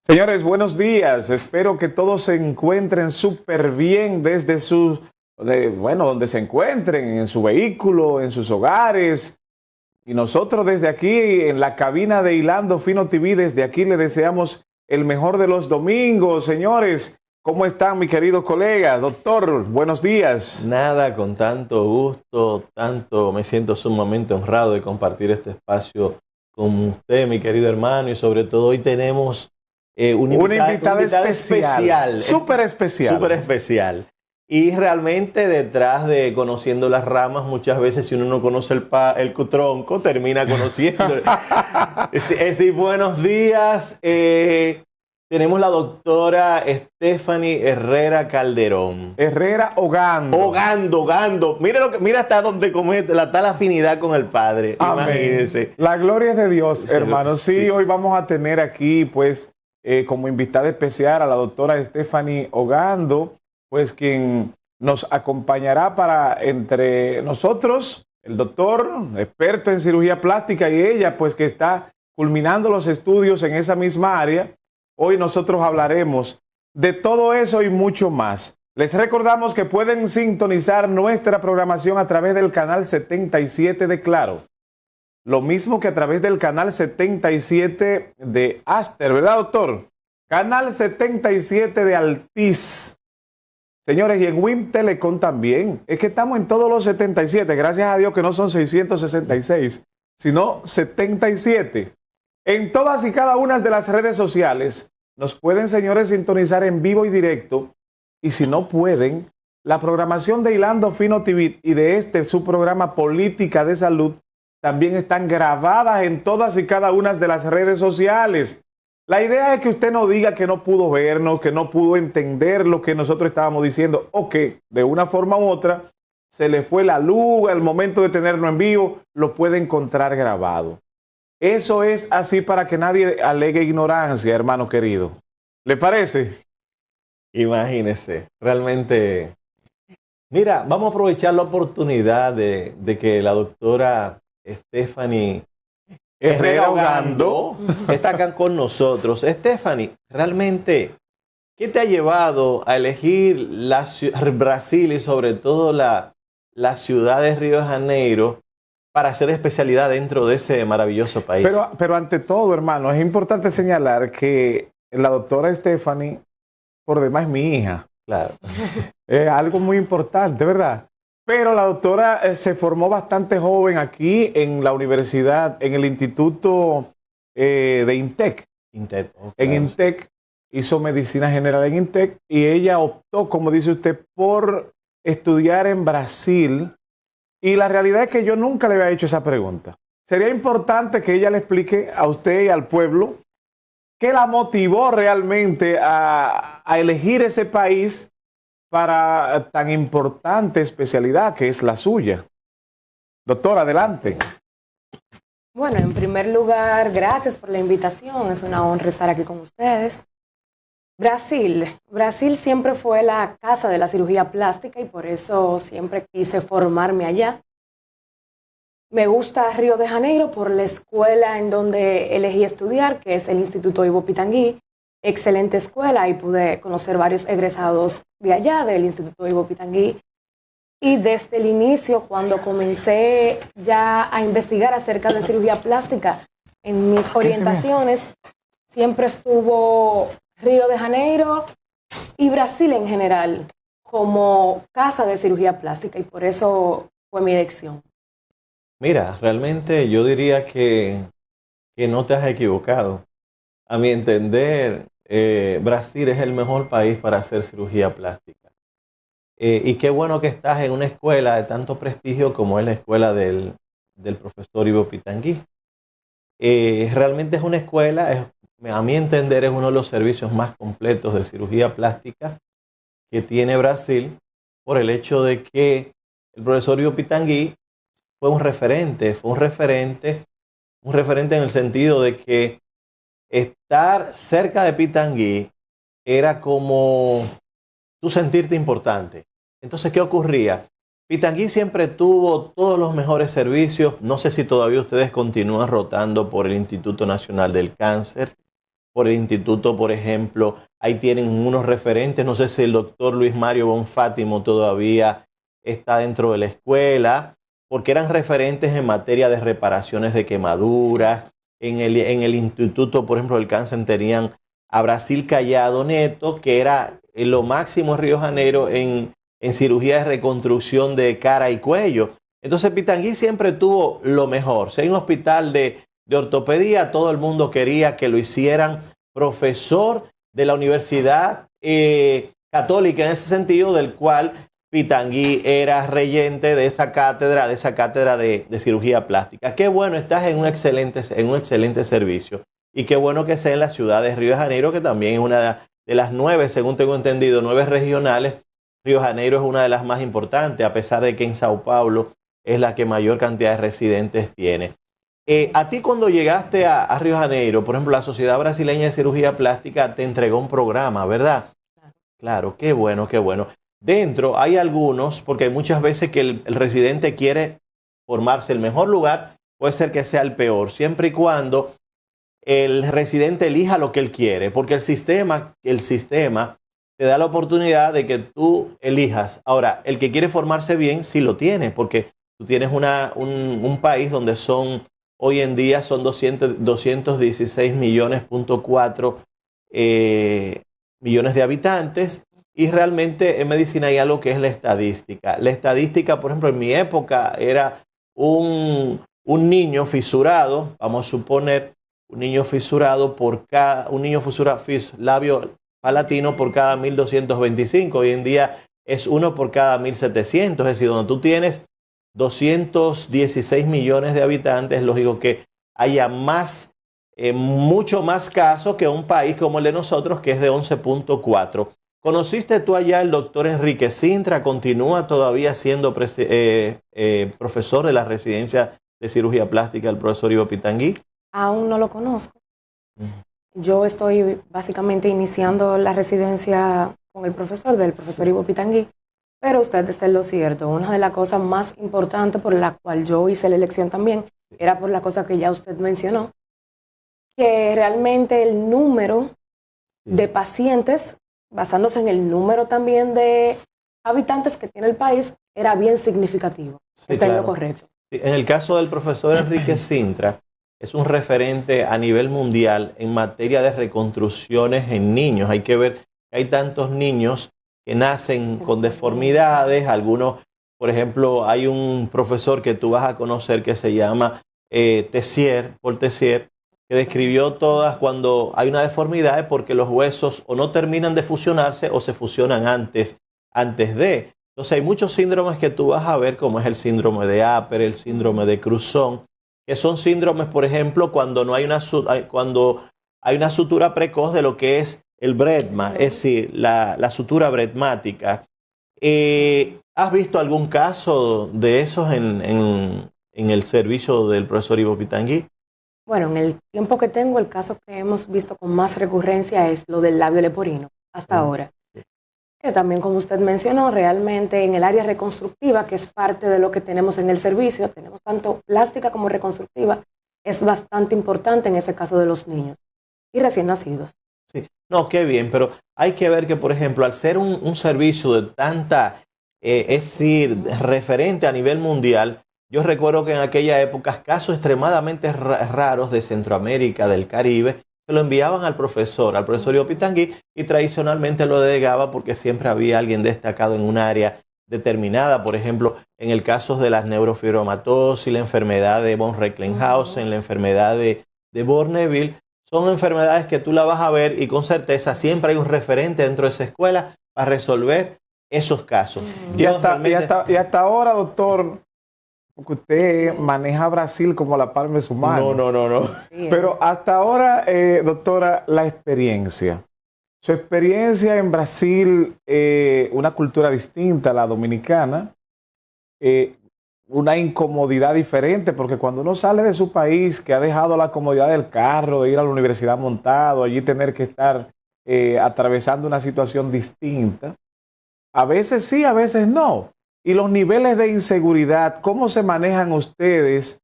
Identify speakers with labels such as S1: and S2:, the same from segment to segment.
S1: Señores, buenos días. Espero que todos se encuentren súper bien desde donde se encuentren, en su vehículo, en sus hogares. Y nosotros desde aquí, en la cabina de Hilando Fino TV, desde aquí le deseamos el mejor de los domingos. Señores, ¿cómo están, mi querido colega? Doctor, buenos días.
S2: Nada, con tanto gusto, me siento sumamente honrado de compartir este espacio con usted, mi querido hermano, y sobre todo hoy tenemos un invitado especial.
S1: Súper especial.
S2: Súper especial. Y realmente detrás de conociendo las ramas, muchas veces si uno no conoce el tronco, termina conociendo. Sí, buenos días. Tenemos la doctora Stephanie Herrera Calderón.
S1: Herrera Ogando.
S2: Ogando. Mira hasta donde está la afinidad con el Padre.
S1: Amén.
S2: Imagínense.
S1: La gloria es de Dios,
S2: Sí,
S1: hermanos. Sí,
S2: sí.
S1: hoy vamos a tener aquí, pues, como invitada especial a la doctora Stephanie Ogando, pues, quien nos acompañará para, entre nosotros, el doctor, experto en cirugía plástica, y ella, pues, que está culminando los estudios en esa misma área. Hoy nosotros hablaremos de todo eso y mucho más. Les recordamos que pueden sintonizar nuestra programación a través del canal 77 de Claro. Lo mismo que a través del canal 77 de Aster, ¿verdad, doctor? Canal 77 de Altiz. Señores, y en WIM Telecom también. Es que estamos en todos los 77. Gracias a Dios que no son 666, sino 77. En todas y cada una de las redes sociales nos pueden, señores, sintonizar en vivo y directo. Y si no pueden, la programación de Hilando Fino TV y de su programa Política de Salud también están grabadas en todas y cada una de las redes sociales. La idea es que usted no diga que no pudo vernos, que no pudo entender lo que nosotros estábamos diciendo, o que de una forma u otra se le fue la luz al momento de tenernos en vivo, lo puede encontrar grabado. Eso es así para que nadie alegue ignorancia, hermano querido. ¿Le parece?
S2: Imagínense. Realmente. Mira, vamos a aprovechar la oportunidad de que la doctora Stephanie Herrera Ogando está acá con nosotros. Stephanie, realmente, ¿qué te ha llevado a elegir Brasil y sobre todo la ciudad de Río de Janeiro para hacer especialidad dentro de ese maravilloso país?
S1: Pero ante todo, hermano, es importante señalar que la doctora Stephanie, por demás, es mi hija.
S2: Claro.
S1: Es algo muy importante, ¿verdad? Pero la doctora se formó bastante joven aquí en la universidad, en el Instituto de INTEC.
S2: Oh,
S1: En
S2: claro.
S1: INTEC hizo medicina general en INTEC y ella optó, como dice usted, por estudiar en Brasil. Y la realidad es que yo nunca le había hecho esa pregunta. Sería importante que ella le explique a usted y al pueblo qué la motivó realmente a elegir ese país para tan importante especialidad que es la suya. Doctor, adelante.
S3: Bueno, en primer lugar, gracias por la invitación. Es una honra estar aquí con ustedes. Brasil siempre fue la casa de la cirugía plástica y por eso siempre quise formarme allá. Me gusta Río de Janeiro por la escuela en donde elegí estudiar, que es el Instituto Ivo Pitangui. Excelente escuela y pude conocer varios egresados de allá, del Instituto Ivo Pitangui. Y desde el inicio, cuando comencé ya a investigar acerca de cirugía plástica, en mis orientaciones siempre estuvo Río de Janeiro y Brasil en general como casa de cirugía plástica y por eso fue mi elección.
S2: Mira, realmente yo diría que no te has equivocado. A mi entender, Brasil es el mejor país para hacer cirugía plástica. Y qué bueno que estás en una escuela de tanto prestigio como es la escuela del profesor Ivo Pitangui. Realmente es una escuela, a mi entender, es uno de los servicios más completos de cirugía plástica que tiene Brasil, por el hecho de que el profesor Ivo Pitangui fue un referente en el sentido de que estar cerca de Pitangui era como tú sentirte importante. Entonces, ¿qué ocurría? Pitangui siempre tuvo todos los mejores servicios. No sé si todavía ustedes continúan rotando por el Instituto Nacional del Cáncer. por el instituto, por ejemplo. Ahí tienen unos referentes, no sé si el doctor Luis Mario Bonfátimo todavía está dentro de la escuela, porque eran referentes en materia de reparaciones de quemaduras. En el instituto, por ejemplo, del cáncer tenían a Brasil Callado Neto, que era lo máximo en Río de Janeiro en cirugía de reconstrucción de cara y cuello. Entonces Pitangui siempre tuvo lo mejor. Si hay un hospital de ortopedia, todo el mundo quería que lo hicieran profesor de la Universidad Católica, en ese sentido, del cual Pitangui era regente de esa cátedra de cirugía plástica. Qué bueno, estás en un excelente servicio. Y qué bueno que sea en la ciudad de Río de Janeiro, que también es una de las 9, según tengo entendido, 9 regionales. Río de Janeiro es una de las más importantes, a pesar de que en Sao Paulo es la que mayor cantidad de residentes tiene. A ti, cuando llegaste a Río de Janeiro, por ejemplo, la Sociedad Brasileña de Cirugía Plástica te entregó un programa, ¿verdad? Claro, qué bueno, qué bueno. Dentro hay algunos, porque hay muchas veces que el residente quiere formarse el mejor lugar, puede ser que sea el peor, siempre y cuando el residente elija lo que él quiere, porque el sistema te da la oportunidad de que tú elijas. Ahora, el que quiere formarse bien sí lo tiene, porque tú tienes un país donde hoy en día son 216 millones.4 millones de habitantes, y realmente en medicina hay algo que es la estadística. La estadística, por ejemplo, en mi época era un niño fisurado, vamos a suponer, un niño fisurado labio palatino por cada 1225. Hoy en día es 1 por cada 1700, es decir, donde tú tienes 216 millones de habitantes, es lógico que haya mucho más casos que un país como el de nosotros, que es de 11.4. ¿Conociste tú allá el doctor Enrique Sintra? ¿Continúa todavía siendo profesor de la residencia de cirugía plástica del profesor Ivo Pitangui?
S3: Aún no lo conozco. Yo estoy básicamente iniciando la residencia con el profesor Ivo Pitangui, pero usted está en lo cierto. Una de las cosas más importantes por la cual yo hice la elección también era por la cosa que ya usted mencionó, que realmente el número de pacientes, basándose en el número también de habitantes que tiene el país, era bien significativo.
S2: Sí,
S3: está
S2: claro.
S3: en lo correcto.
S2: Sí, en el caso del profesor Enrique Sintra, es un referente a nivel mundial en materia de reconstrucciones en niños. Hay que ver que hay tantos niños que nacen con deformidades. Algunos, por ejemplo, hay un profesor que tú vas a conocer que se llama Paul Tessier, que describió todas cuando hay una deformidad porque los huesos o no terminan de fusionarse o se fusionan antes de. Entonces hay muchos síndromes que tú vas a ver, como es el síndrome de Apert, el síndrome de Cruzón, que son síndromes, por ejemplo, cuando hay una sutura precoz de lo que es el bretma, es decir, la sutura bretmática. ¿Has visto algún caso de esos en el servicio del profesor Ivo Pitangui?
S3: Bueno, en el tiempo que tengo, el caso que hemos visto con más recurrencia es lo del labio leporino, hasta ahora. Que también, como usted mencionó, realmente en el área reconstructiva, que es parte de lo que tenemos en el servicio, tenemos tanto plástica como reconstructiva, es bastante importante en ese caso de los niños y recién nacidos.
S2: Sí, no, qué bien, pero hay que ver que, por ejemplo, al ser un servicio de tanta, es decir, referente a nivel mundial, yo recuerdo que en aquella época casos extremadamente raros de Centroamérica, del Caribe, se lo enviaban al profesor Ivo Pitangui, y tradicionalmente lo delegaba porque siempre había alguien destacado en un área determinada. Por ejemplo, en el caso de las neurofibromatosis, la enfermedad de von Recklinghausen, la enfermedad de Bourneville, son enfermedades que tú la vas a ver y con certeza siempre hay un referente dentro de esa escuela para resolver esos casos.
S1: Y hasta ahora, doctor, porque usted maneja Brasil como la palma de su mano.
S2: No.
S3: Sí,
S1: Pero hasta ahora, doctora, la experiencia. Su experiencia en Brasil, una cultura distinta a la dominicana, una incomodidad diferente, porque cuando uno sale de su país, que ha dejado la comodidad del carro, de ir a la universidad montado, allí tener que estar atravesando una situación distinta, a veces sí, a veces no. Y los niveles de inseguridad, ¿cómo se manejan ustedes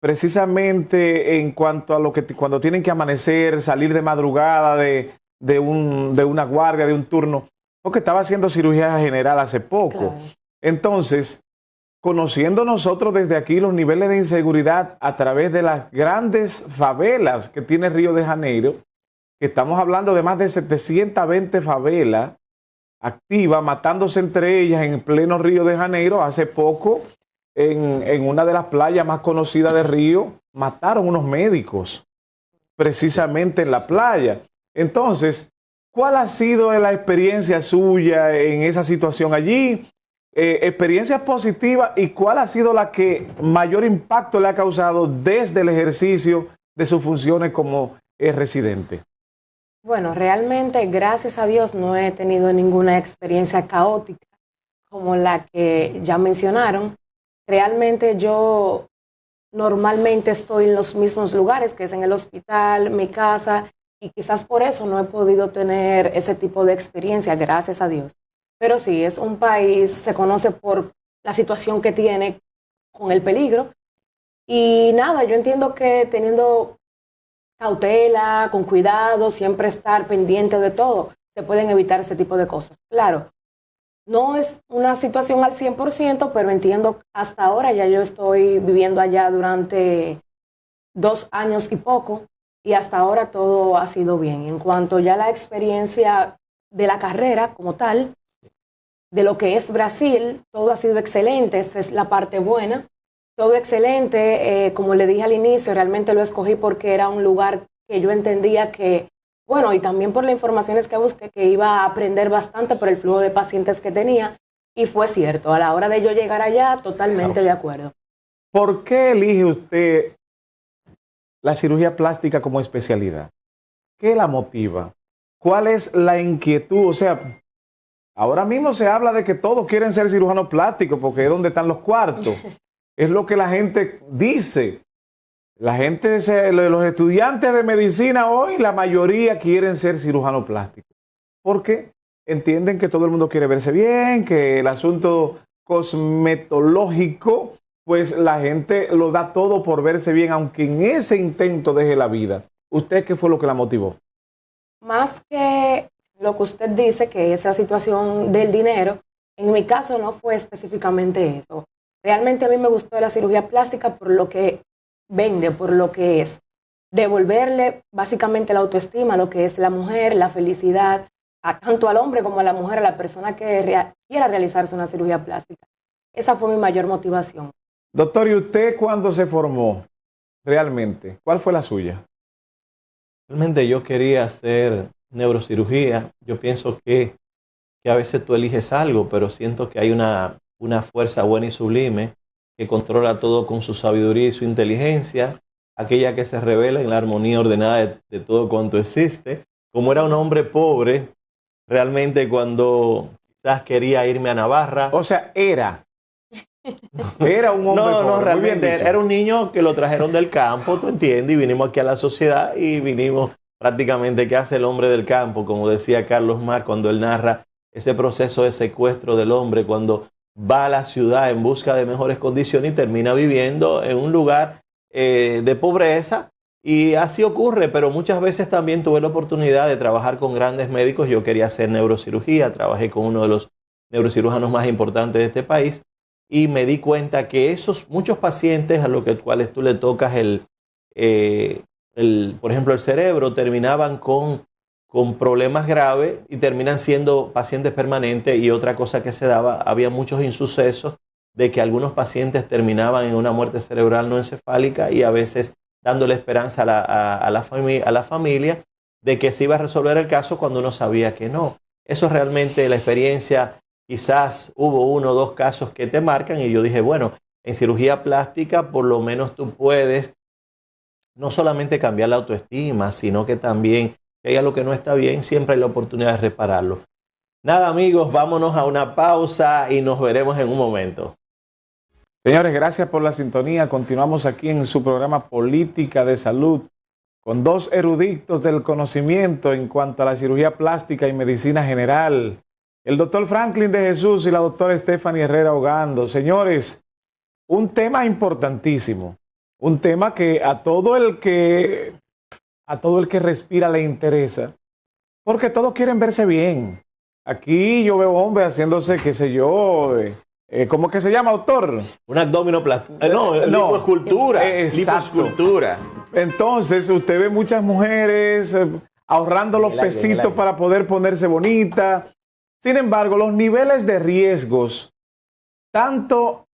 S1: precisamente en cuanto a lo que cuando tienen que amanecer, salir de madrugada de una guardia, de un turno, porque estaba haciendo cirugía general hace poco.
S3: Claro.
S1: Entonces, conociendo nosotros desde aquí los niveles de inseguridad a través de las grandes favelas que tiene Río de Janeiro, que estamos hablando de más de 720 favelas activas, matándose entre ellas en pleno Río de Janeiro. Hace poco, en una de las playas más conocidas de Río, mataron unos médicos, precisamente en la playa. Entonces, ¿cuál ha sido la experiencia suya en esa situación allí? Experiencias positivas, y cuál ha sido la que mayor impacto le ha causado desde el ejercicio de sus funciones como residente.
S3: Bueno, realmente, gracias a Dios, no he tenido ninguna experiencia caótica como la que ya mencionaron. Realmente yo normalmente estoy en los mismos lugares, que es en el hospital, mi casa, y quizás por eso no he podido tener ese tipo de experiencia, gracias a Dios. Pero sí, es un país, se conoce por la situación que tiene con el peligro. Y nada, yo entiendo que teniendo cautela, con cuidado, siempre estar pendiente de todo, se pueden evitar ese tipo de cosas. Claro, no es una situación al 100%, pero entiendo hasta ahora, ya yo estoy viviendo allá durante 2 años y poco, y hasta ahora todo ha sido bien. En cuanto ya a la experiencia de la carrera como tal, de lo que es Brasil, todo ha sido excelente, esta es la parte buena, todo excelente, como le dije al inicio, realmente lo escogí porque era un lugar que yo entendía que, bueno, y también por las informaciones que busqué, que iba a aprender bastante por el flujo de pacientes que tenía, y fue cierto, a la hora de yo llegar allá, totalmente de acuerdo.
S1: ¿Por qué elige usted la cirugía plástica como especialidad? ¿Qué la motiva? ¿Cuál es la inquietud? O sea, ahora mismo se habla de que todos quieren ser cirujanos plásticos porque es donde están los cuartos. Es lo que la gente dice. La gente, los estudiantes de medicina hoy, la mayoría quieren ser cirujanos plásticos. Porque entienden que todo el mundo quiere verse bien, que el asunto cosmetológico, pues la gente lo da todo por verse bien, aunque en ese intento deje la vida. ¿Usted qué fue lo que la motivó?
S3: Más que lo que usted dice, que esa situación del dinero, en mi caso no fue específicamente eso. Realmente a mí me gustó la cirugía plástica por lo que vende, por lo que es. Devolverle básicamente la autoestima, lo que es la mujer, la felicidad, tanto al hombre como a la mujer, a la persona que quiera realizarse una cirugía plástica. Esa fue mi mayor motivación.
S1: Doctor, ¿y usted cuándo se formó realmente? ¿Cuál fue la suya?
S2: Realmente yo quería hacer neurocirugía. Yo pienso que a veces tú eliges algo, pero siento que hay una fuerza buena y sublime que controla todo con su sabiduría y su inteligencia, aquella que se revela en la armonía ordenada de todo cuanto existe. Como era un hombre pobre, realmente cuando quizás quería irme a Navarra.
S1: O sea, era un hombre pobre.
S2: No,
S1: Muy bien
S2: realmente
S1: dicho.
S2: era un niño que lo trajeron del campo, tú entiendes, y vinimos aquí a la sociedad y vinimos prácticamente, ¿qué hace el hombre del campo? Como decía Carlos Marx cuando él narra ese proceso de secuestro del hombre, cuando va a la ciudad en busca de mejores condiciones y termina viviendo en un lugar de pobreza. Y así ocurre, pero muchas veces también tuve la oportunidad de trabajar con grandes médicos. Yo quería hacer neurocirugía, trabajé con uno de los neurocirujanos más importantes de este país y me di cuenta que esos muchos pacientes a los cuales tú le tocas por ejemplo, el cerebro, terminaban con problemas graves y terminan siendo pacientes permanentes. Y otra cosa que se daba, había muchos insucesos de que algunos pacientes terminaban en una muerte cerebral no encefálica y a veces dándole esperanza a la familia de que se iba a resolver el caso cuando uno sabía que no. Eso realmente la experiencia, quizás hubo 1 o 2 casos que te marcan y yo dije, bueno, en cirugía plástica por lo menos tú puedes no solamente cambiar la autoestima, sino que también si hay algo que no está bien, siempre hay la oportunidad de repararlo. Nada, amigos, vámonos a una pausa y nos veremos en un momento.
S1: Señores, gracias por la sintonía. Continuamos aquí en su programa Política de Salud con 2 eruditos del conocimiento en cuanto a la cirugía plástica y medicina general. El doctor Franklin de Jesús y la doctora Stephanie Herrera Ogando. Señores, un tema importantísimo. un tema que a todo el que respira le interesa, porque todos quieren verse bien. Aquí yo veo hombres haciéndose, qué sé yo, ¿cómo que se llama, doctor?
S2: Un abdominoplastia. No,
S1: No.
S2: lipoescultura.
S1: Exacto.
S2: Lipoescultura.
S1: Entonces, usted ve muchas mujeres ahorrando los
S2: En el aire,
S1: pesitos para poder ponerse bonita. Sin embargo, los niveles de riesgos, tanto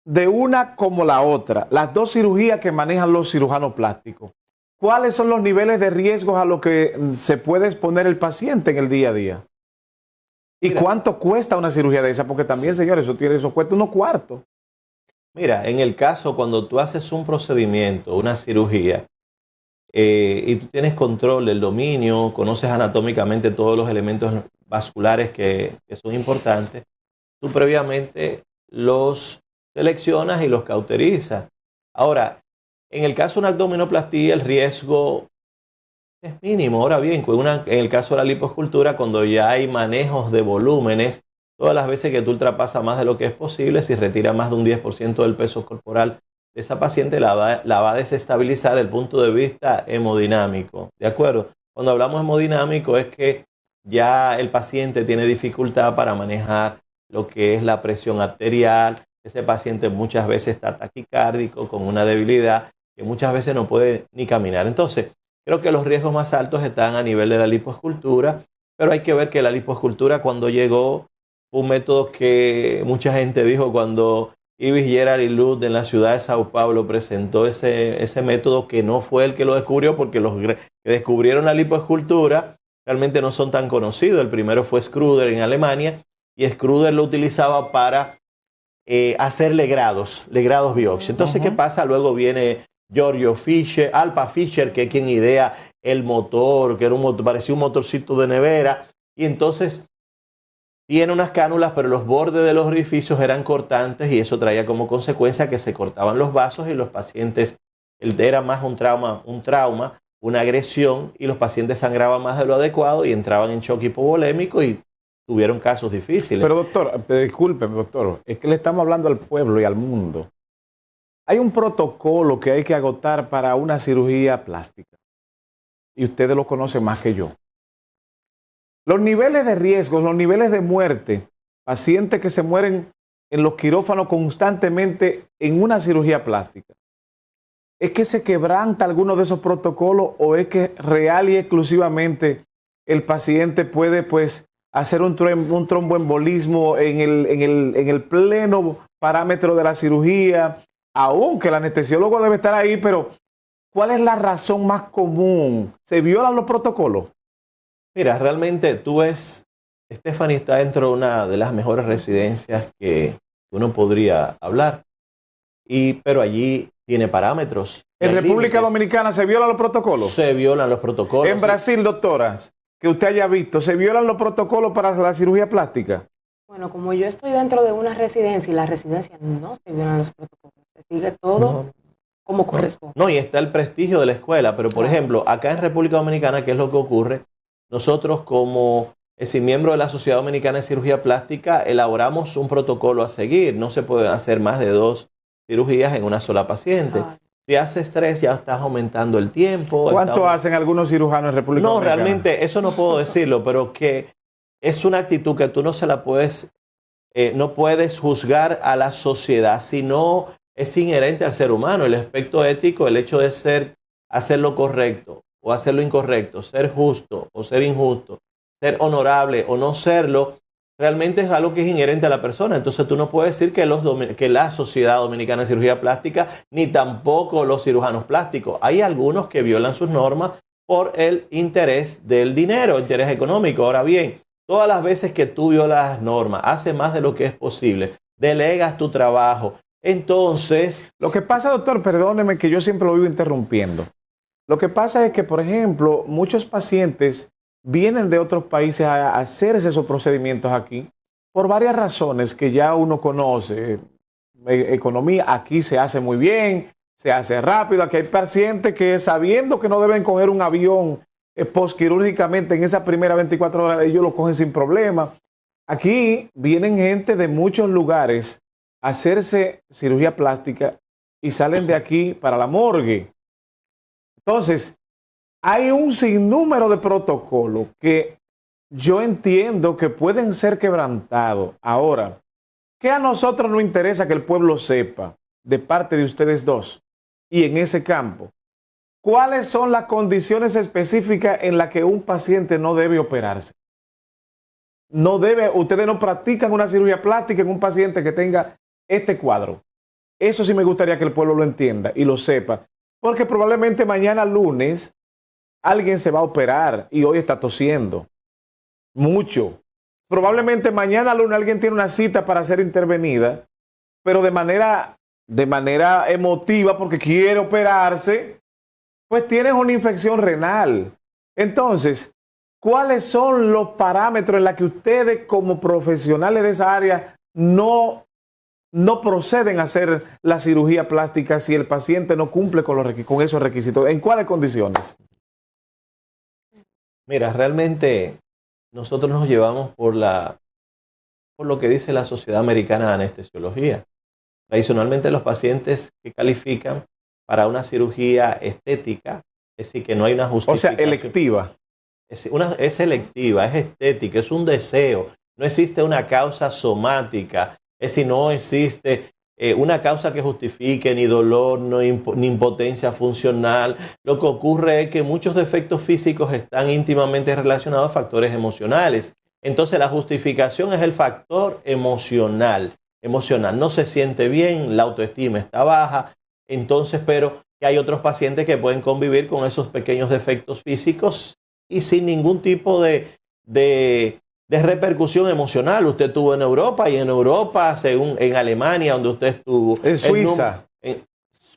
S1: de una como la otra, las dos cirugías que manejan los cirujanos plásticos, ¿cuáles son los niveles de riesgos a los que se puede exponer el paciente en el día a día? ¿Y
S2: Mira,
S1: cuánto cuesta una cirugía de esa? Porque también, señores, eso cuesta unos cuartos.
S2: mira, en el caso cuando tú haces un procedimiento, una cirugía, y tú tienes control del dominio, conoces anatómicamente todos los elementos vasculares que son importantes, tú previamente los seleccionas y los cauterizas. Ahora, en el caso de una abdominoplastía, el riesgo es mínimo. Ahora bien, en el caso de la lipoescultura, cuando ya hay manejos de volúmenes, todas las veces que tú ultrapasas más de lo que es posible, si retira más de un 10% del peso corporal de esa paciente, la va a desestabilizar desde el punto de vista hemodinámico. ¿De acuerdo? Cuando hablamos hemodinámico es que ya el paciente tiene dificultad para manejar lo que es la presión arterial. Ese paciente muchas veces está taquicárdico, con una debilidad, que muchas veces no puede ni caminar. Entonces, creo que los riesgos más altos están a nivel de la lipoescultura, pero hay que ver que la lipoescultura cuando llegó fue un método que mucha gente dijo cuando Ibis Gerard y Luz en la ciudad de Sao Paulo presentó ese método, que no fue el que lo descubrió, porque los que descubrieron la lipoescultura realmente no son tan conocidos. El primero fue Schröder en Alemania, y Schröder lo utilizaba para hacer legrados biopsia. Entonces, ¿qué pasa? Luego viene Giorgio Fischer, Alpa Fischer, que es quien idea el motor, que era parecía un motorcito de nevera, y entonces tiene unas cánulas, pero los bordes de los orificios eran cortantes, y eso traía como consecuencia que se cortaban los vasos y los pacientes, era más un trauma, una agresión, y los pacientes sangraban más de lo adecuado y entraban en shock hipovolémico y tuvieron casos difíciles.
S1: Pero doctor, discúlpeme, doctor, es que le estamos hablando al pueblo y al mundo. Hay un protocolo que hay que agotar para una cirugía plástica, y ustedes lo conocen más que yo. Los niveles de riesgo, los niveles de muerte, pacientes que se mueren en los quirófanos constantemente en una cirugía plástica, ¿es que se quebranta alguno de esos protocolos, o es que real y exclusivamente el paciente puede, pues, hacer un tromboembolismo en el pleno parámetro de la cirugía, aunque el anestesiólogo debe estar ahí? Pero ¿cuál es la razón más común? ¿Se violan los protocolos?
S2: Mira, realmente tú ves, Stephanie está dentro de una de las mejores residencias que uno podría hablar, pero allí tiene parámetros.
S1: ¿En República Dominicana se violan los protocolos?
S2: Se violan los protocolos.
S1: En Brasil, doctoras, que usted haya visto, ¿se violan los protocolos para la cirugía plástica?
S3: Bueno, como yo estoy dentro de una residencia y la residencia no se violan los protocolos, se sigue todo como corresponde.
S2: No, y está el prestigio de la escuela, pero por ejemplo, acá en República Dominicana, ¿qué es lo que ocurre? Nosotros, como miembro de la Sociedad Dominicana de Cirugía Plástica, elaboramos un protocolo a seguir. No se puede hacer más de 2 cirugías en una sola paciente. Si haces 3, ya estás aumentando el tiempo.
S1: ¿Cuánto hacen algunos cirujanos en República Dominicana?
S2: No, realmente eso no puedo decirlo, pero que es una actitud que tú no se la puedes, no puedes juzgar a la sociedad, sino es inherente al ser humano. El aspecto ético, el hecho de hacer lo correcto o hacer lo incorrecto, ser justo o ser injusto, ser honorable o no serlo, realmente es algo que es inherente a la persona. Entonces tú no puedes decir que la Sociedad Dominicana de Cirugía Plástica, ni tampoco los cirujanos plásticos. Hay algunos que violan sus normas por el interés del dinero, interés económico. Ahora bien, todas las veces que tú violas las normas, haces más de lo que es posible, delegas tu trabajo, entonces...
S1: Lo que pasa, doctor, perdóneme que yo siempre lo vivo interrumpiendo. Lo que pasa es que, por ejemplo, muchos pacientes vienen de otros países a hacerse esos procedimientos aquí por varias razones que ya uno conoce. Economía, aquí se hace muy bien, se hace rápido. Aquí hay pacientes que, sabiendo que no deben coger un avión postquirúrgicamente en esas primeras 24 horas, ellos lo cogen sin problema. Aquí vienen gente de muchos lugares a hacerse cirugía plástica y salen de aquí para la morgue. Entonces, hay un sinnúmero de protocolos que yo entiendo que pueden ser quebrantados. Ahora, ¿qué a nosotros nos interesa que el pueblo sepa de parte de ustedes dos y en ese campo? ¿Cuáles son las condiciones específicas en las que un paciente no debe operarse? No debe, ustedes no practican una cirugía plástica en un paciente que tenga este cuadro. Eso sí me gustaría que el pueblo lo entienda y lo sepa, porque probablemente mañana lunes alguien se va a operar y hoy está tosiendo mucho. Probablemente mañana lunes alguien tiene una cita para ser intervenida, pero de manera emotiva porque quiere operarse, pues tienes una infección renal. Entonces, ¿cuáles son los parámetros en los que ustedes como profesionales de esa área no proceden a hacer la cirugía plástica si el paciente no cumple con esos requisitos? ¿En cuáles condiciones?
S2: Mira, realmente nosotros nos llevamos por lo que dice la Sociedad Americana de Anestesiología. Tradicionalmente los pacientes que califican para una cirugía estética, es decir, que no hay una justificación.
S1: O sea, electiva.
S2: Es selectiva, es estética, es un deseo. No existe una causa somática, es decir, no existe una causa que justifique ni dolor, ni impotencia funcional. Lo que ocurre es que muchos defectos físicos están íntimamente relacionados a factores emocionales. Entonces la justificación es el factor emocional. No se siente bien, la autoestima está baja, entonces, pero que hay otros pacientes que pueden convivir con esos pequeños defectos físicos y sin ningún tipo de repercusión emocional. Usted estuvo en Europa y en Europa, según en Alemania, donde usted estuvo.
S1: En Suiza.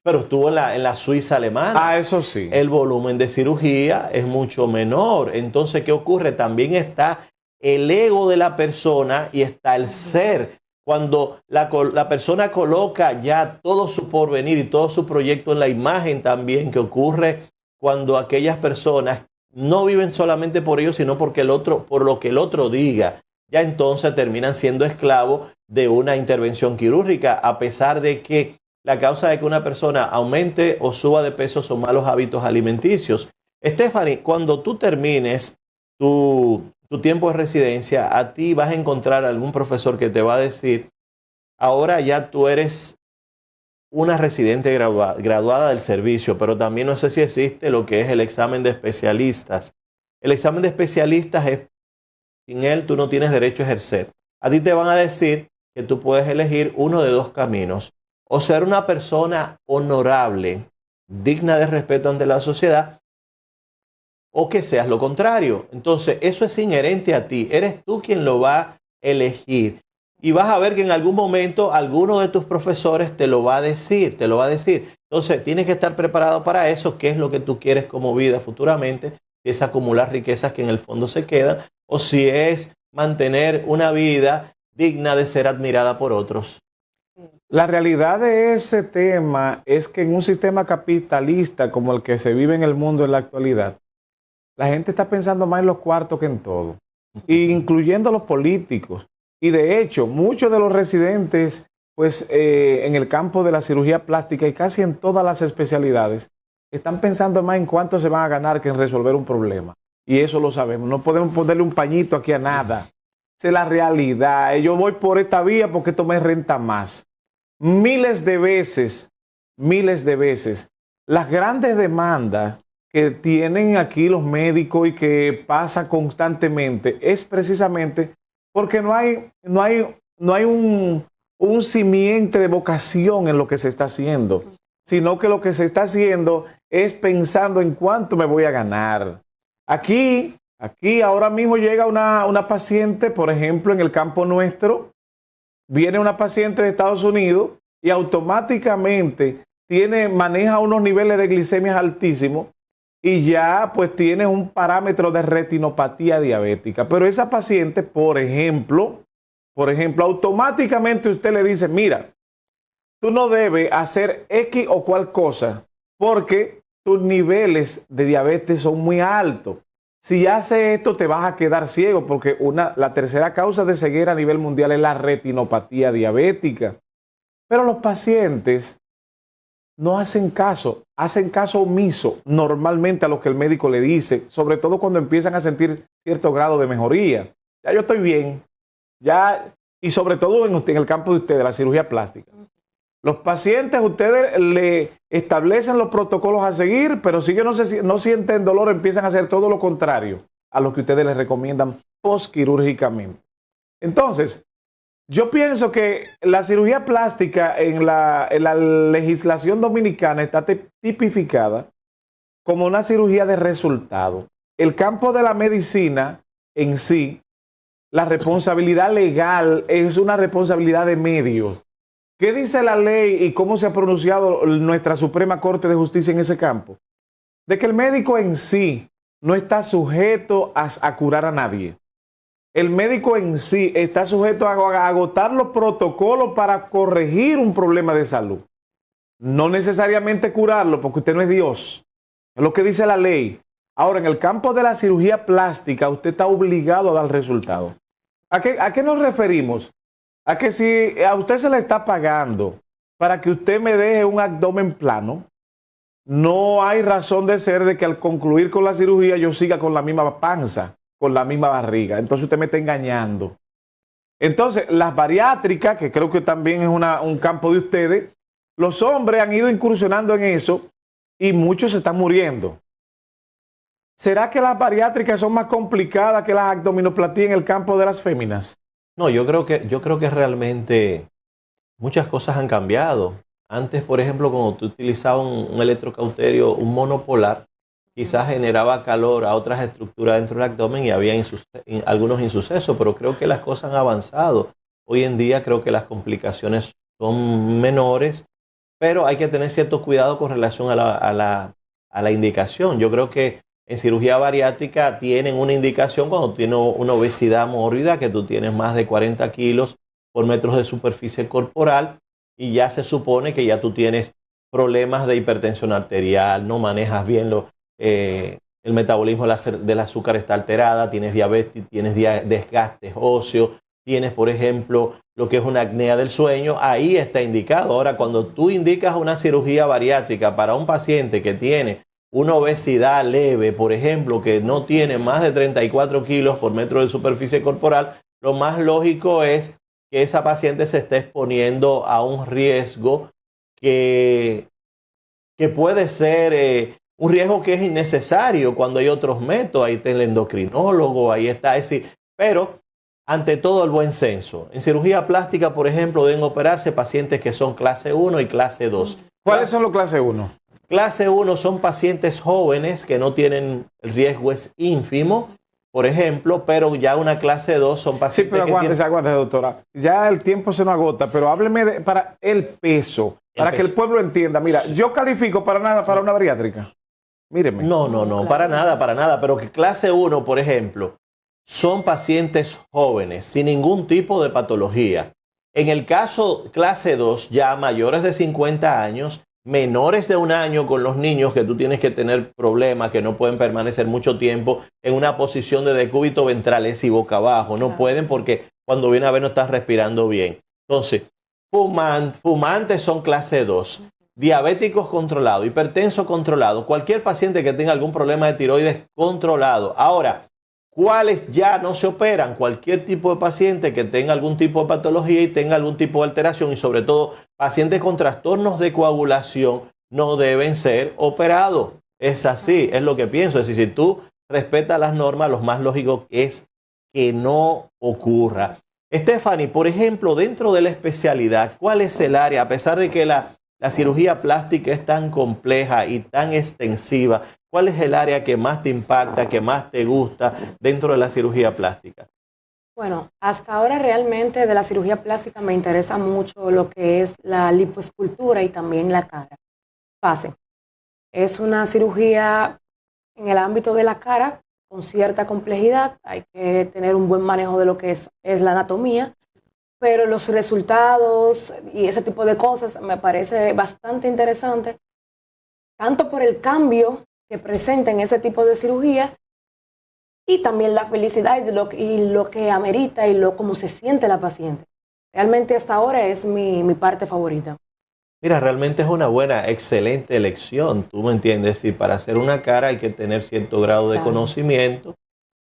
S2: Pero estuvo en la Suiza alemana.
S1: Ah, eso sí.
S2: El volumen de cirugía es mucho menor. Entonces, ¿qué ocurre? También está el ego de la persona y está el ser. Cuando la persona coloca ya todo su porvenir y todo su proyecto en la imagen también, que ocurre cuando aquellas personas no viven solamente por ellos, sino por lo que el otro diga, ya entonces terminan siendo esclavos de una intervención quirúrgica, a pesar de que la causa de que una persona aumente o suba de peso son malos hábitos alimenticios. Stephanie, cuando tú termines tu tiempo de residencia, a ti vas a encontrar algún profesor que te va a decir, ahora ya tú eres una residente graduada del servicio, pero también no sé si existe lo que es el examen de especialistas. El examen de especialistas es, sin él tú no tienes derecho a ejercer. A ti te van a decir que tú puedes elegir uno de dos caminos, o ser una persona honorable, digna de respeto ante la sociedad, o que seas lo contrario. Entonces, eso es inherente a ti. Eres tú quien lo va a elegir. Y vas a ver que en algún momento alguno de tus profesores te lo va a decir, Entonces, tienes que estar preparado para eso, qué es lo que tú quieres como vida futuramente, si es acumular riquezas que en el fondo se quedan, o si es mantener una vida digna de ser admirada por otros.
S1: La realidad de ese tema es que en un sistema capitalista como el que se vive en el mundo en la actualidad, la gente está pensando más en los cuartos que en todo, incluyendo los políticos. Y de hecho, muchos de los residentes, pues en el campo de la cirugía plástica y casi en todas las especialidades, están pensando más en cuánto se van a ganar que en resolver un problema. Y eso lo sabemos. No podemos ponerle un pañito aquí a nada. Esa es la realidad. Yo voy por esta vía porque esto me renta más. Miles de veces, las grandes demandas que tienen aquí los médicos y que pasa constantemente es precisamente porque no hay un simiente de vocación en lo que se está haciendo, sino que lo que se está haciendo es pensando en cuánto me voy a ganar. Aquí ahora mismo llega una paciente, por ejemplo, en el campo nuestro, viene una paciente de Estados Unidos y automáticamente maneja unos niveles de glicemia altísimos y ya pues tiene un parámetro de retinopatía diabética. Pero esa paciente, por ejemplo, automáticamente usted le dice, mira, tú no debes hacer X o cual cosa porque tus niveles de diabetes son muy altos. Si haces esto te vas a quedar ciego porque la tercera causa de ceguera a nivel mundial es la retinopatía diabética. Pero los pacientes no hacen caso omiso normalmente a lo que el médico le dice, sobre todo cuando empiezan a sentir cierto grado de mejoría. Ya yo estoy bien, ya, y sobre todo en el campo de ustedes, la cirugía plástica. Los pacientes, ustedes le establecen los protocolos a seguir, pero si ellos no sienten dolor, empiezan a hacer todo lo contrario a lo que ustedes les recomiendan postquirúrgicamente. Entonces, yo pienso que la cirugía plástica en la legislación dominicana está tipificada como una cirugía de resultado. El campo de la medicina en sí, la responsabilidad legal es una responsabilidad de medios. ¿Qué dice la ley y cómo se ha pronunciado nuestra Suprema Corte de Justicia en ese campo? De que el médico en sí no está sujeto a curar a nadie. El médico en sí está sujeto a agotar los protocolos para corregir un problema de salud. No necesariamente curarlo, porque usted no es Dios. Es lo que dice la ley. Ahora, en el campo de la cirugía plástica, usted está obligado a dar resultados. ¿A qué nos referimos? A que si a usted se le está pagando para que usted me deje un abdomen plano, no hay razón de ser de que al concluir con la cirugía yo siga con la misma panza, con la misma barriga. Entonces usted me está engañando. Entonces, las bariátricas, que creo que también es un campo de ustedes, los hombres han ido incursionando en eso y muchos se están muriendo. ¿Será que las bariátricas son más complicadas que las abdominoplastías en el campo de las féminas?
S2: No, yo creo que realmente muchas cosas han cambiado. Antes, por ejemplo, cuando tú utilizabas un electrocauterio, un monopolar, quizás generaba calor a otras estructuras dentro del abdomen y había algunos insucesos, pero creo que las cosas han avanzado. Hoy en día creo que las complicaciones son menores, pero hay que tener cierto cuidado con relación a la indicación. Yo creo que en cirugía bariátrica tienen una indicación cuando tienes una obesidad mórbida, que tú tienes más de 40 kilos por metros de superficie corporal y ya se supone que ya tú tienes problemas de hipertensión arterial, no manejas bien el metabolismo del azúcar está alterada, tienes diabetes, tienes desgastes óseos, tienes, por ejemplo, lo que es una apnea del sueño, ahí está indicado. Ahora, cuando tú indicas una cirugía bariátrica para un paciente que tiene una obesidad leve, por ejemplo, que no tiene más de 34 kilos por metro de superficie corporal, lo más lógico es que esa paciente se esté exponiendo a un riesgo que puede ser un riesgo que es innecesario cuando hay otros métodos. Ahí está el endocrinólogo, ahí está ese. Pero, ante todo, el buen senso. En cirugía plástica, por ejemplo, deben operarse pacientes que son clase 1 y clase 2.
S1: ¿Cuáles son los clase 1?
S2: Clase 1 son pacientes jóvenes que no tienen, el riesgo es ínfimo, por ejemplo, pero ya una clase 2 son pacientes
S1: sí, pero aguántese, doctora. Ya el tiempo se nos agota, pero hábleme para el peso, para que el pueblo entienda. Mira, yo califico para nada para una bariátrica. Míreme.
S2: No, claro. para nada, pero que clase 1, por ejemplo, son pacientes jóvenes, sin ningún tipo de patología. En el caso clase 2, ya mayores de 50 años, menores de un año con los niños, que tú tienes que tener problemas, que no pueden permanecer mucho tiempo en una posición de decúbito ventrales y boca abajo. No pueden porque cuando viene a ver no estás respirando bien. Entonces, fumantes son clase 2. Diabéticos controlados, hipertensos controlados, cualquier paciente que tenga algún problema de tiroides controlado. Ahora, ¿cuáles ya no se operan? Cualquier tipo de paciente que tenga algún tipo de patología y tenga algún tipo de alteración, y sobre todo pacientes con trastornos de coagulación no deben ser operados. Es así, es lo que pienso. Es decir, si tú respetas las normas, lo más lógico es que no ocurra. Stephanie, por ejemplo, dentro de la especialidad, ¿cuál es el área? A pesar de que la cirugía plástica es tan compleja y tan extensiva, ¿cuál es el área que más te impacta, que más te gusta dentro de la cirugía plástica?
S3: Bueno, hasta ahora realmente de la cirugía plástica me interesa mucho lo que es la lipoescultura y también la cara. Pase. Es una cirugía en el ámbito de la cara con cierta complejidad. Hay que tener un buen manejo de lo que es la anatomía. Pero los resultados y ese tipo de cosas me parece bastante interesante, tanto por el cambio que presenta en ese tipo de cirugía y también la felicidad y lo que amerita y cómo se siente la paciente. Realmente hasta ahora es mi parte favorita.
S2: Mira, realmente es una buena, excelente elección, tú me entiendes. Es decir, para hacer una cara hay que tener cierto grado de conocimiento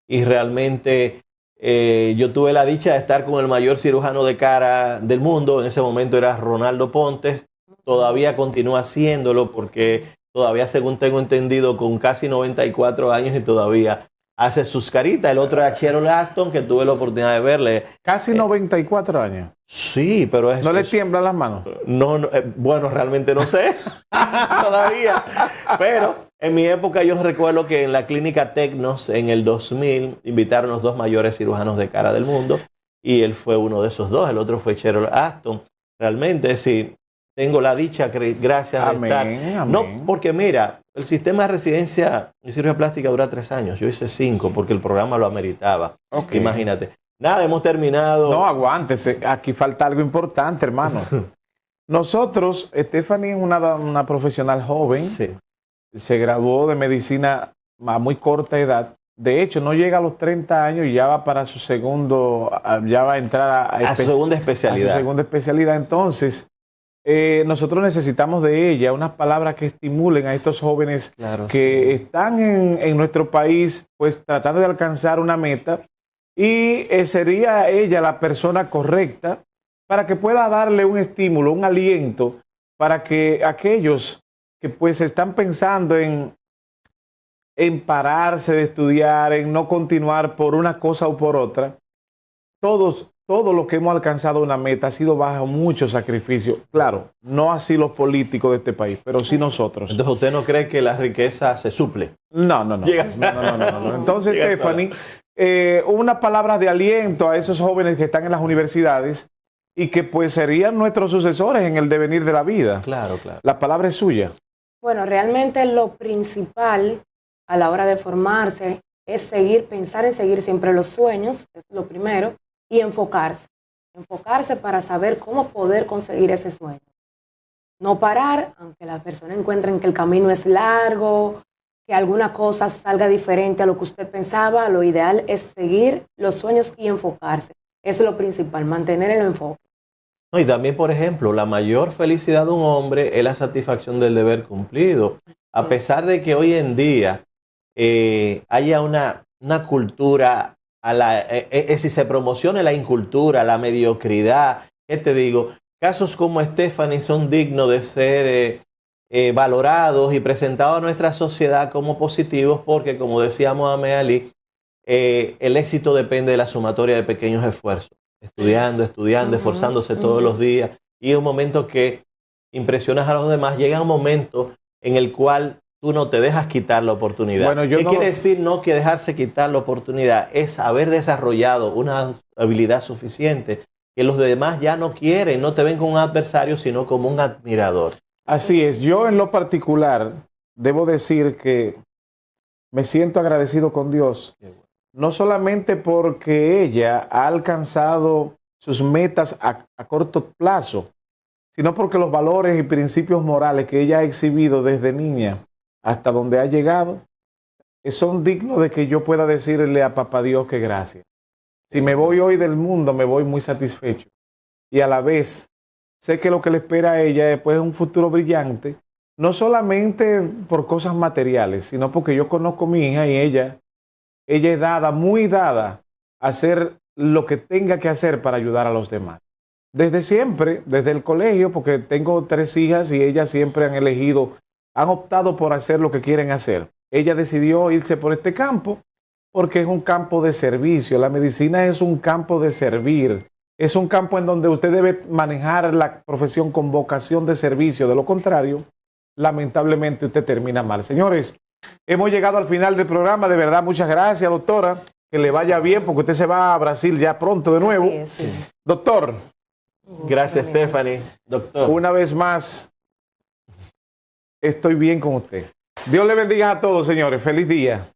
S2: y realmente yo tuve la dicha de estar con el mayor cirujano de cara del mundo. En ese momento era Ronaldo Pontes, todavía continúa haciéndolo porque todavía, según tengo entendido, con casi 94 años y todavía hace sus caritas. El otro era Cheryl Aston, que tuve la oportunidad de verle.
S1: Casi 94 años.
S2: Sí, pero
S1: ¿No le tiemblan las manos?
S2: No, bueno, realmente no sé todavía. Pero en mi época yo recuerdo que en la clínica Tecnos en el 2000 invitaron los dos mayores cirujanos de cara del mundo y él fue uno de esos dos. El otro fue Cheryl Aston. Realmente, sí, tengo la dicha, gracias de estar.
S1: Amén.
S2: No, porque mira, el sistema de residencia de cirugía plástica dura 3 años. Yo hice 5 porque el programa lo ameritaba.
S1: Okay.
S2: Imagínate. Nada, hemos terminado.
S1: No, aguántese. Aquí falta algo importante, hermano. Nosotros, Stephanie es una profesional joven.
S2: Sí.
S1: Se graduó de medicina a muy corta edad. De hecho, no llega a los 30 años y ya va para su segundo, ya va a entrar
S2: a su segunda especialidad.
S1: A su segunda especialidad. Entonces, nosotros necesitamos de ella unas palabras que estimulen a estos jóvenes que están en nuestro país, pues tratando de alcanzar una meta. Y sería ella la persona correcta para que pueda darle un estímulo, un aliento, para que aquellos que pues están pensando en pararse de estudiar, en no continuar por una cosa o por otra, todo lo que hemos alcanzado una meta ha sido bajo mucho sacrificio. Claro, no así los políticos de este país, pero sí nosotros.
S2: Entonces, ¿usted no cree que la riqueza se suple?
S1: No. Entonces, Stephanie, unas palabras de aliento a esos jóvenes que están en las universidades y que pues serían nuestros sucesores en el devenir de la vida.
S2: Claro.
S1: La palabra es suya.
S3: Bueno, realmente lo principal a la hora de formarse es pensar en seguir siempre los sueños, es lo primero, y enfocarse para saber cómo poder conseguir ese sueño. No parar, aunque las personas encuentren que el camino es largo, que alguna cosa salga diferente a lo que usted pensaba, lo ideal es seguir los sueños y enfocarse. Eso es lo principal, mantener el enfoque.
S2: No, y también, por ejemplo, la mayor felicidad de un hombre es la satisfacción del deber cumplido. A pesar de que hoy en día haya una cultura, si se promocione la incultura, la mediocridad, ¿qué te digo? Casos como Stephanie son dignos de ser valorados y presentados a nuestra sociedad como positivos porque, como decía Mohamed Ali, el éxito depende de la sumatoria de pequeños esfuerzos. Estudiando, esforzándose todos los días. Y en un momento que impresionas a los demás, llega un momento en el cual tú no te dejas quitar la oportunidad.
S1: Bueno,
S2: ¿Qué quiere decir no que dejarse quitar la oportunidad? Es haber desarrollado una habilidad suficiente que los demás ya no quieren, no te ven como un adversario, sino como un admirador.
S1: Así es. Yo en lo particular debo decir que me siento agradecido con Dios. No solamente porque ella ha alcanzado sus metas a corto plazo, sino porque los valores y principios morales que ella ha exhibido desde niña hasta donde ha llegado son dignos de que yo pueda decirle a Papá Dios que gracias. Si me voy hoy del mundo, me voy muy satisfecho. Y a la vez, sé que lo que le espera a ella después es un futuro brillante, no solamente por cosas materiales, sino porque yo conozco a mi hija y ella es dada, muy dada, a hacer lo que tenga que hacer para ayudar a los demás. Desde siempre, desde el colegio, porque tengo 3 hijas y ellas siempre han optado por hacer lo que quieren hacer. Ella decidió irse por este campo porque es un campo de servicio. La medicina es un campo de servir. Es un campo en donde usted debe manejar la profesión con vocación de servicio. De lo contrario, lamentablemente usted termina mal. Señores, hemos llegado al final del programa. De verdad, muchas gracias, doctora. Que le vaya bien porque usted se va a Brasil ya pronto de nuevo.
S3: Sí.
S1: Doctor.
S2: Gracias, Stephanie. Doctor.
S1: Una vez más, estoy bien con usted. Dios le bendiga a todos, señores. Feliz día.